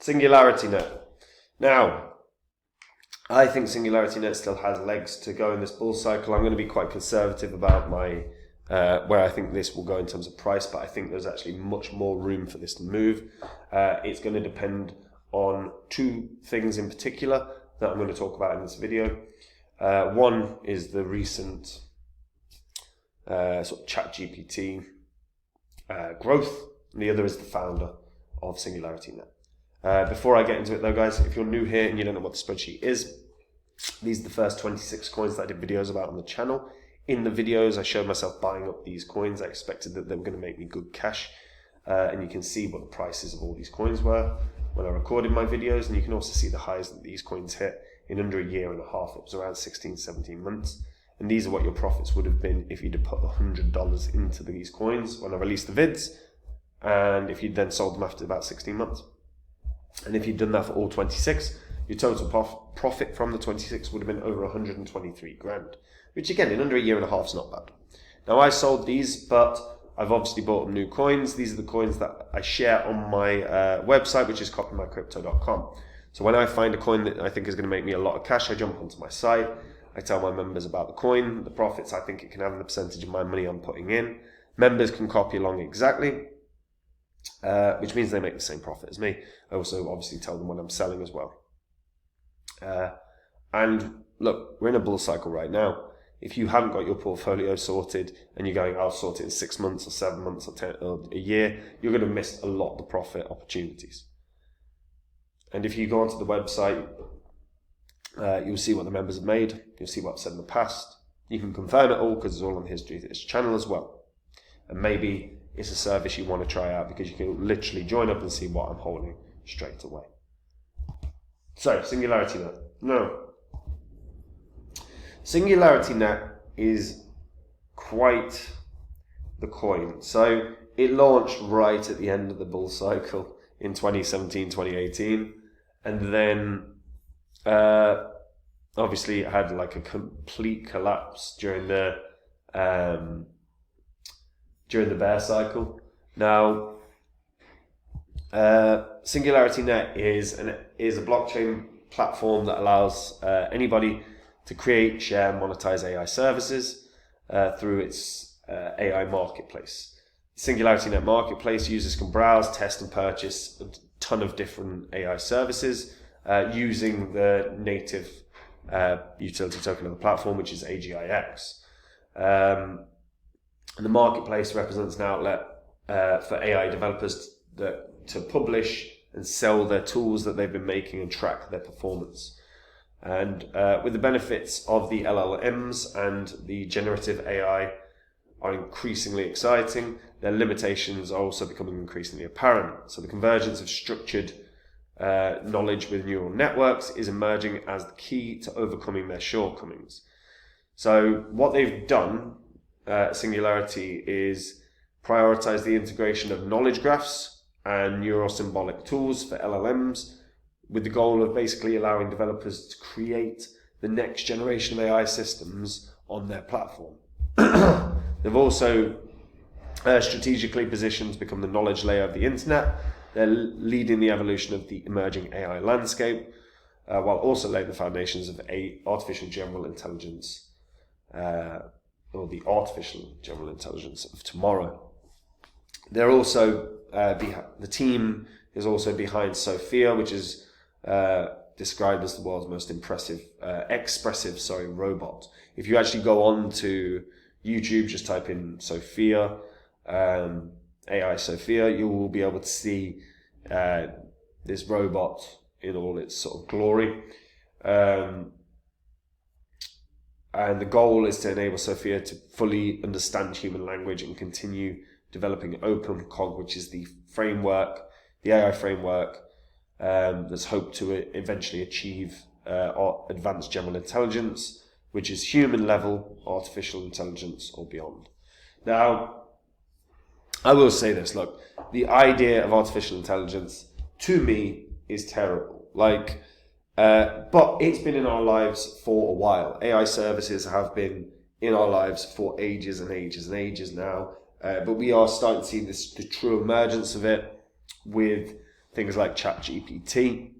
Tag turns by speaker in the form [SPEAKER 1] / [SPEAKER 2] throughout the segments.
[SPEAKER 1] SingularityNET. Now, I think SingularityNET still has legs to go in this bull cycle. I'm going to be quite conservative about my where I think this will go in terms of price, but I think there's actually much more room for this to move. It's going to depend on two things in particular that I'm going to talk about in this video. One is the recent sort of ChatGPT growth, and the other is the founder of SingularityNET. Before I get into it though, guys, if you're new here and you don't know what the spreadsheet is, these are the first 26 coins that I did videos about on the channel. In the videos, I showed myself buying up these coins. I expected that they were going to make me good cash. And you can see what the prices of all these coins were when I recorded my videos. And you can also see the highs that these coins hit in under a year and a half. It was around 16, 17 months. And these are what your profits would have been if you'd have put $100 into these coins when I released the vids. And if you'd then sold them after about 16 months. And if you'd done that for all 26, your total profit from the 26 would have been over 123 grand, which again, in under a year and a half is not bad. Now, I sold these, but I've obviously bought new coins. These are the coins that I share on my website, which is copymycrypto.com. So when I find a coin that I think is going to make me a lot of cash, I jump onto my site. I tell my members about the coin, the profits I think it can have, and the percentage of my money I'm putting in. Members can copy along exactly. Which means they make the same profit as me. I also obviously tell them when I'm selling as well. And look, we're in a bull cycle right now. If you haven't got your portfolio sorted and you're going, I'll sort it in 6 months or 7 months or 10 or a year, you're going to miss a lot of the profit opportunities. And if you go onto the website, you'll see what the members have made. You'll see what I've said in the past. You can confirm it all because it's all on the history of this channel as well. And maybe it's a service you want to try out because you can literally join up and see what I'm holding straight away. So, SingularityNET. No. SingularityNET is quite the coin. So, it launched right at the end of the bull cycle in 2017, 2018. And then, obviously, it had like a complete collapse during the bear cycle. Now, SingularityNET is a blockchain platform that allows anybody to create, share, monetize AI services through its AI marketplace. SingularityNET marketplace, users can browse, test, and purchase a ton of different AI services using the native utility token of the platform, which is AGIX. And the marketplace represents an outlet for AI developers to publish and sell their tools that they've been making and track their performance. And with the benefits of the LLMs and the generative AI are increasingly exciting, their limitations are also becoming increasingly apparent. So the convergence of structured knowledge with neural networks is emerging as the key to overcoming their shortcomings. So what they've done Singularity is prioritize the integration of knowledge graphs and neurosymbolic tools for LLMs with the goal of basically allowing developers to create the next generation of AI systems on their platform. They've also strategically positioned to become the knowledge layer of the internet. They're leading the evolution of the emerging AI landscape while also laying the foundations of artificial general intelligence or the artificial general intelligence of tomorrow. They're also the team is also behind Sophia, which is described as the world's most expressive robot. If you actually go on to YouTube, just type in Sophia, AI Sophia, you will be able to see this robot in all its sort of glory. And the goal is to enable Sophia to fully understand human language and continue developing OpenCog, which is the framework, the AI framework that's hoped to eventually achieve advanced general intelligence, which is human level artificial intelligence or beyond. Now, I will say this, look, the idea of artificial intelligence to me is terrible. But it's been in our lives for a while. AI services have been in our lives for ages and ages and ages now. But we are starting to see the true emergence of it with things like ChatGPT.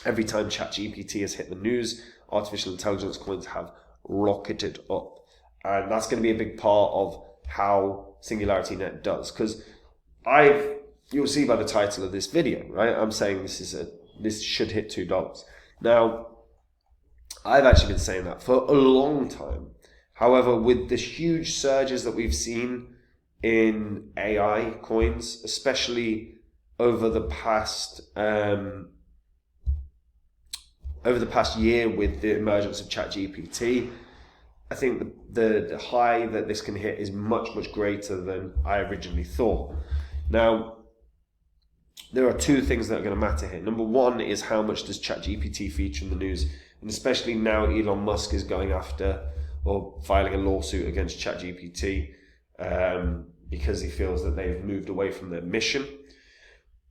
[SPEAKER 1] Every time ChatGPT has hit the news, artificial intelligence coins have rocketed up. And that's going to be a big part of how SingularityNET does. Because you'll see by the title of this video, right? I'm saying this should hit $2. Now, I've actually been saying that for a long time. However, with the huge surges that we've seen in AI coins, especially over the past year with the emergence of ChatGPT, I think the high that this can hit is much, much greater than I originally thought. Now, there are two things that are going to matter here. Number one is how much does ChatGPT feature in the news, and especially now Elon Musk is going after or filing a lawsuit against ChatGPT because he feels that they've moved away from their mission.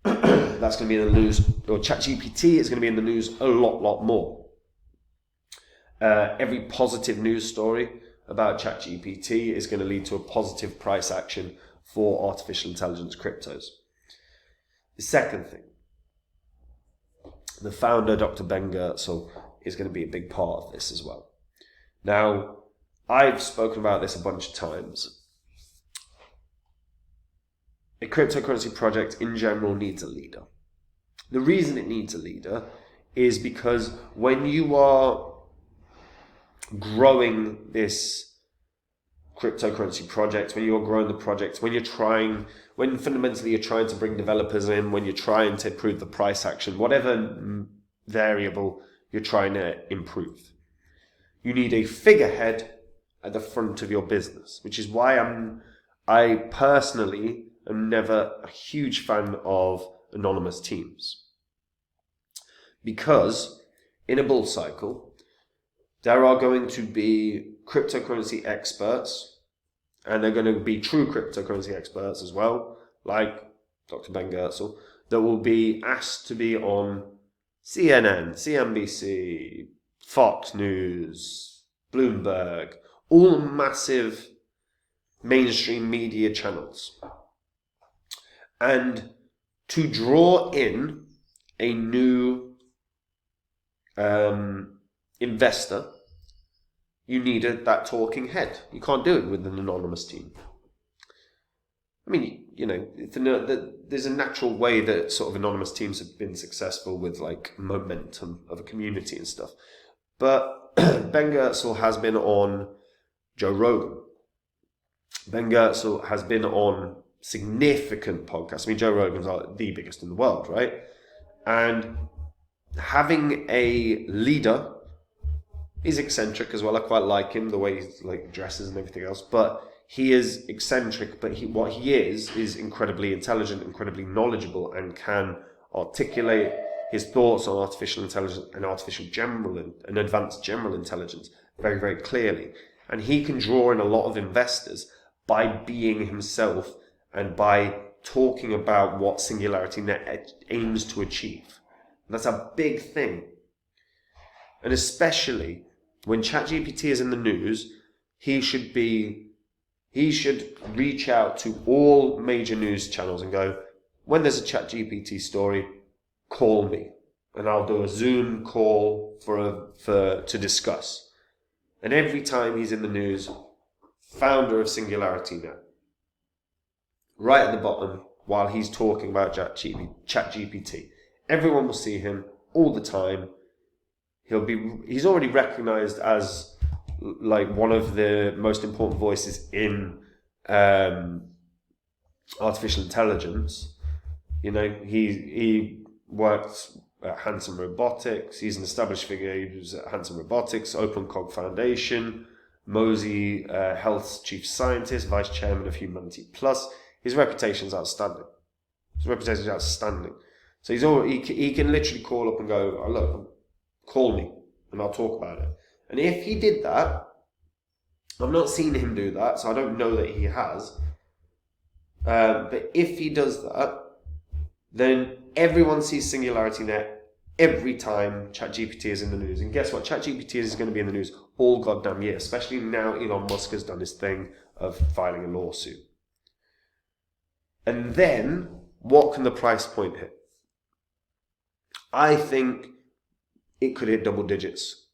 [SPEAKER 1] That's going to be in the news, or ChatGPT is going to be in the news a lot more. Every positive news story about ChatGPT is going to lead to a positive price action for artificial intelligence cryptos. The second thing, the founder, Dr. Ben Goertzel, is going to be a big part of this as well. Now, I've spoken about this a bunch of times. A cryptocurrency project in general needs a leader. The reason it needs a leader is because when you are growing this cryptocurrency project, when you're growing the project, when fundamentally you're trying to bring developers in, when you're trying to improve the price action, whatever variable you're trying to improve, you need a figurehead at the front of your business, which is why I personally am never a huge fan of anonymous teams. Because in a bull cycle, there are going to be cryptocurrency experts, and they're going to be true cryptocurrency experts as well, like Dr. Ben Goertzel, that will be asked to be on CNN, CNBC, Fox News, Bloomberg, all massive mainstream media channels. And to draw in a new investor, you needed that talking head. You can't do it with an anonymous team. I mean, you know, there's a natural way that sort of anonymous teams have been successful with like momentum of a community and stuff. But Ben Goertzel has been on Joe Rogan. Ben Goertzel has been on significant podcasts. I mean, Joe Rogan's the biggest in the world, right? And having a leader, he's eccentric as well. I quite like him, the way he like dresses and everything else. But he is eccentric. But what he is incredibly intelligent, incredibly knowledgeable, and can articulate his thoughts on artificial intelligence and and advanced general intelligence very, very clearly. And he can draw in a lot of investors by being himself and by talking about what SingularityNET aims to achieve. And that's a big thing. And especially when ChatGPT is in the news, he should reach out to all major news channels and go, when there's a ChatGPT story, call me, and I'll do a Zoom call to discuss. And every time he's in the news, founder of SingularityNET, right at the bottom, while he's talking about ChatGPT, everyone will see him all the time. He's already recognized as like one of the most important voices in artificial intelligence. You know, he worked at Hanson Robotics. He's an established figure. He was at Hanson Robotics, OpenCog Foundation, Mosey Health's chief scientist, vice chairman of Humanity Plus. His reputation's outstanding. So he can literally call up and go, oh, look, call me and I'll talk about it. And if he did that, I've not seen him do that, so I don't know that he has. But if he does that, then everyone sees SingularityNET every time ChatGPT is in the news. And guess what? ChatGPT is going to be in the news all goddamn year, especially now Elon Musk has done his thing of filing a lawsuit. And then, what can the price point hit? I think it could hit double digits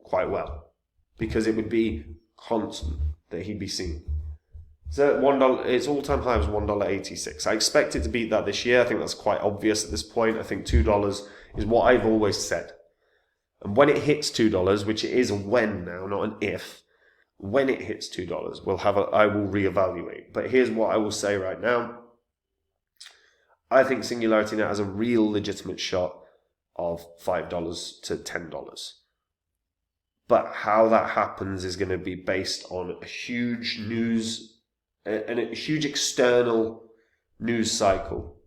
[SPEAKER 1] quite well, because it would be constant that he'd be seen. So $1, its all-time high was $1.86. I expect it to beat that this year. I think that's quite obvious at this point. I think $2 is what I've always said. And when it hits $2, which it is a when now, not an if, when it hits $2, I will reevaluate. But here's what I will say right now. I think SingularityNET has a real legitimate shot of $5 to $10. But how that happens is going to be based on a huge a huge external news cycle,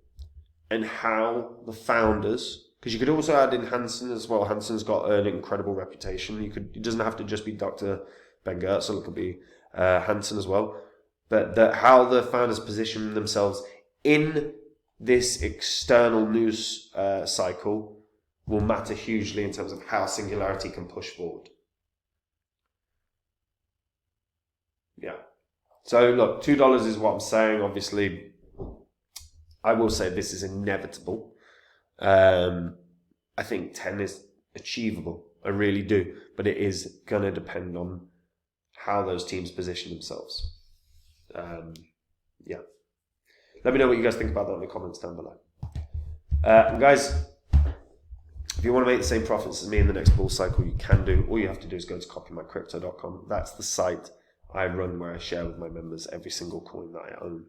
[SPEAKER 1] and how the founders, because you could also add in Hansen as well. Hansen's got an incredible reputation. It doesn't have to just be Dr. Ben Goertzel, it could be Hansen as well. But how the founders position themselves in this external news cycle will matter hugely in terms of how Singularity can push forward. Yeah. So look, $2 is what I'm saying. Obviously, I will say this is inevitable. I think 10 is achievable. I really do. But it is going to depend on how those teams position themselves. Yeah. Let me know what you guys think about that in the comments down below. Guys, if you want to make the same profits as me in the next bull cycle, you can do. All you have to do is go to copymycrypto.com. That's the site I run where I share with my members every single coin that I own.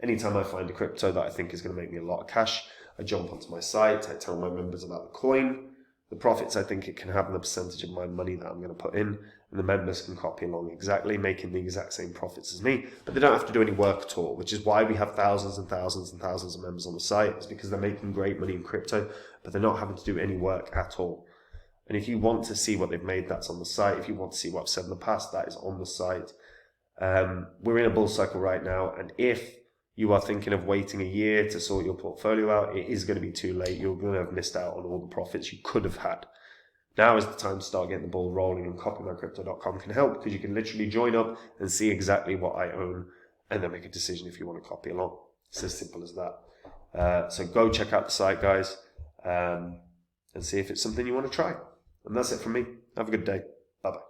[SPEAKER 1] Anytime I find a crypto that I think is going to make me a lot of cash, I jump onto my site, I tell my members about the coin, the profits I think it can have, and the percentage of my money that I'm going to put in, and the members can copy along exactly, making the exact same profits as me, but they don't have to do any work at all, which is why we have thousands and thousands and thousands of members on the site. It's because they're making great money in crypto, but they're not having to do any work at all. And if you want to see what they've made, that's on the site. If you want to see what I've said in the past, that is on the site. We're in a bull cycle right now, and if you are thinking of waiting a year to sort your portfolio out, it is going to be too late. You're going to have missed out on all the profits you could have had. Now is the time to start getting the ball rolling, and copymycrypto.com can help, because you can literally join up and see exactly what I own and then make a decision if you want to copy along. It's as simple as that. So go check out the site, guys, and see if it's something you want to try. And that's it from me. Have a good day. Bye-bye.